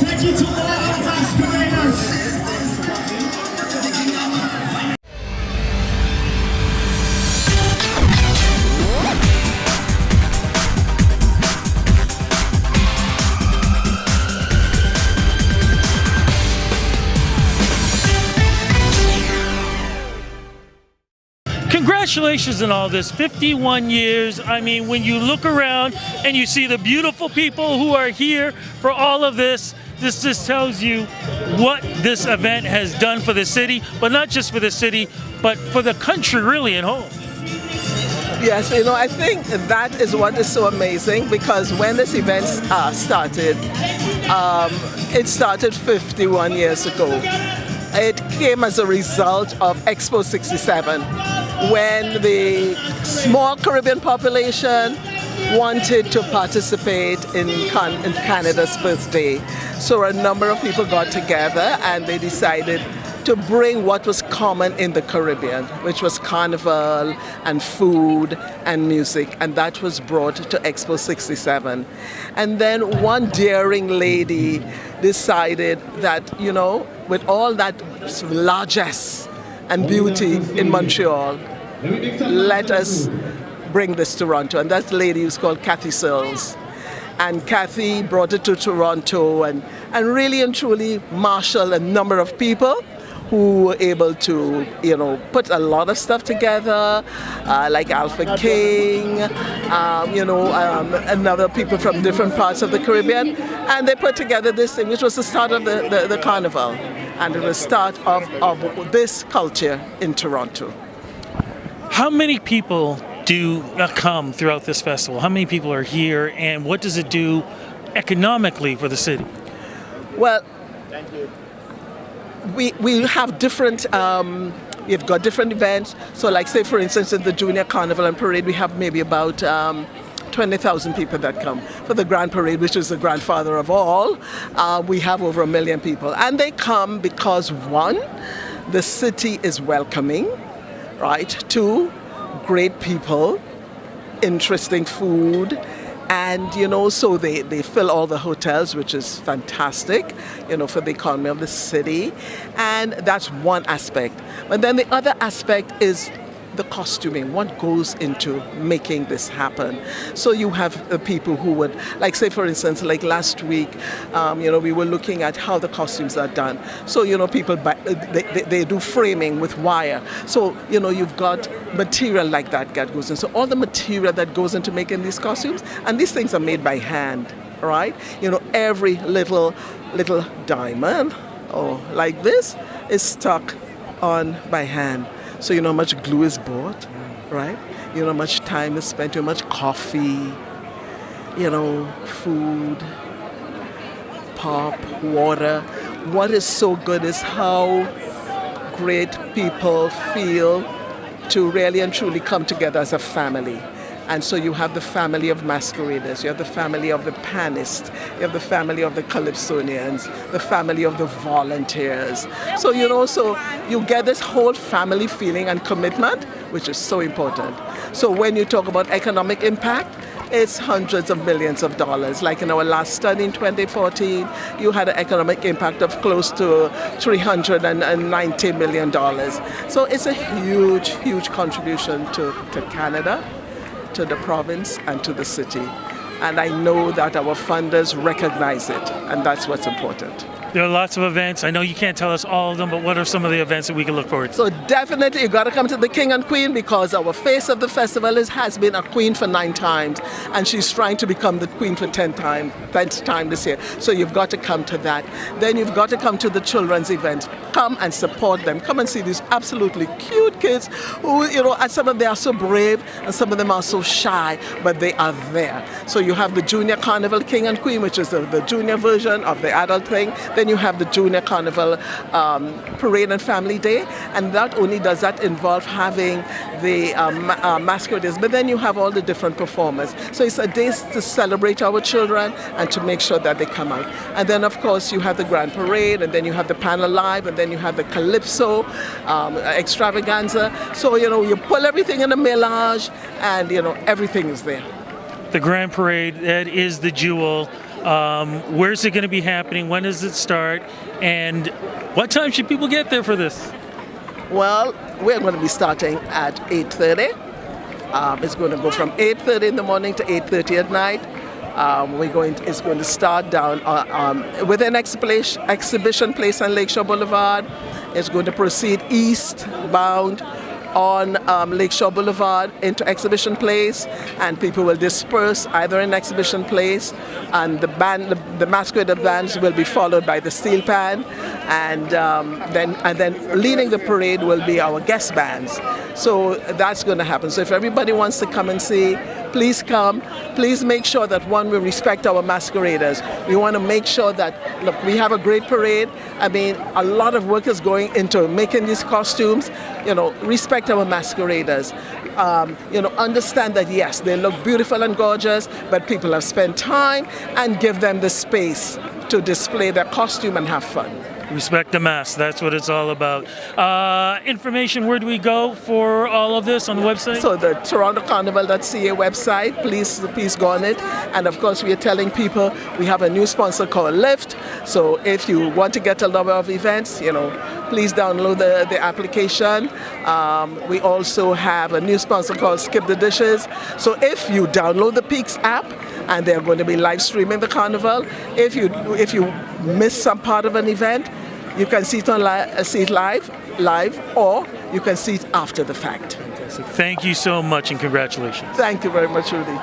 Thank you to all of us paraders. Congratulations on all this, 51 years. I mean, when you look around and you see the beautiful people who are here for all of this, this just tells you what this event has done for the city, but not just for the city, but for the country really at home. Yes, I think that is what is so amazing, because when this event started, it started 51 years ago. It came as a result of Expo 67, when the small Caribbean population wanted to participate in Canada's birthday. So a number of people got together and they decided to bring what was common in the Caribbean, which was carnival and food and music, and that was brought to Expo 67. And then one daring lady decided that, with all that largesse and beauty in Montreal, let us bring this to Toronto. And that lady was called Kathy Searles. And Kathy brought it to Toronto and really and truly marshaled a number of people who were able to, put a lot of stuff together, like Alpha King, and other people from different parts of the Caribbean. And they put together this thing, which was the start of the carnival. And it was the start of this culture in Toronto. How many people do come throughout this festival? How many people are here, and what does it do economically for the city? Well, we have different, we've got different events. So like, say for instance, in the Junior Carnival and Parade, we have maybe about 20,000 people that come. For the Grand Parade, which is the grandfather of all, we have over 1 million people. And they come because, one, the city is welcoming, right? Two, great people, interesting food, and so they fill all the hotels, which is fantastic, for the economy of the city. And that's one aspect. But then the other aspect is the costuming, what goes into making this happen. So you have the people who would, like, say for instance, like last week, we were looking at how the costumes are done. So people they do framing with wire. So you've got material like that goes in. So all the material that goes into making these costumes, and these things are made by hand, right? Every little diamond, or like this, is stuck on by hand. So how much glue is bought, right? How much time is spent, how much coffee, food, pop, water. What is so good is how great people feel to really and truly come together as a family. And so you have the family of masqueraders, you have the family of the panists, you have the family of the calypsonians, the family of the volunteers. So, so you get this whole family feeling and commitment, which is so important. So when you talk about economic impact, it's hundreds of millions of dollars. Like in our last study in 2014, you had an economic impact of close to $390 million. So it's a huge, huge contribution to Canada, to the province, and to the city. And I know that our funders recognize it, and that's what's important. There are lots of events. I know you can't tell us all of them, but what are some of the events that we can look forward to? So definitely you got to come to the King and Queen, because our face of the festival has been a queen for 9 times, and she's trying to become the queen for 10th time this year. So you've got to come to that. Then you've got to come to the children's events. Come and support them. Come and see these absolutely cute kids who, and some of them are so brave and some of them are so shy, but they are there. So you have the Junior Carnival King and Queen, which is the junior version of the adult thing. Then you have the Junior Carnival Parade and Family Day, and not only does that involve having the masqueraders, but then you have all the different performers. So it's a day to celebrate our children and to make sure that they come out. And then of course you have the Grand Parade, and then you have the Panel Live, and then you have the Calypso extravaganza. So you pull everything in a melange, and everything is there. the Grand Parade, that is the jewel. Where's it going to be happening? When does it start? And what time should people get there for this? Well, we're going to be starting at 8:30. It's going to go from 8:30 in the morning to 8:30 at night. It's going to start down within Exhibition Place and Lakeshore Boulevard. It's going to proceed eastbound on Lakeshore Boulevard into Exhibition Place, and people will disperse either in Exhibition Place, and the masquerade bands will be followed by the steel pan, and then leading the parade will be our guest bands. So that's going to happen. So if everybody wants to come and see, please come. Please make sure that, one, we respect our masqueraders. We want to make sure that, look, we have a great parade. I mean, a lot of work is going into making these costumes. Respect our masqueraders. Understand that, yes, they look beautiful and gorgeous, but people have spent time, and give them the space to display their costume and have fun. Respect the mass. That's what it's all about. Information, where do we go for all of this on the website? So the TorontoCarnival.ca website, please go on it. And of course, we are telling people we have a new sponsor called Lyft. So if you want to get a number of events, please download the application. We also have a new sponsor called Skip the Dishes. So if you download the Peaks app, and they're going to be live streaming the carnival. If you miss some part of an event, you can see it live, or you can see it after the fact. Thank you so much, and congratulations. Thank you very much, Rudy.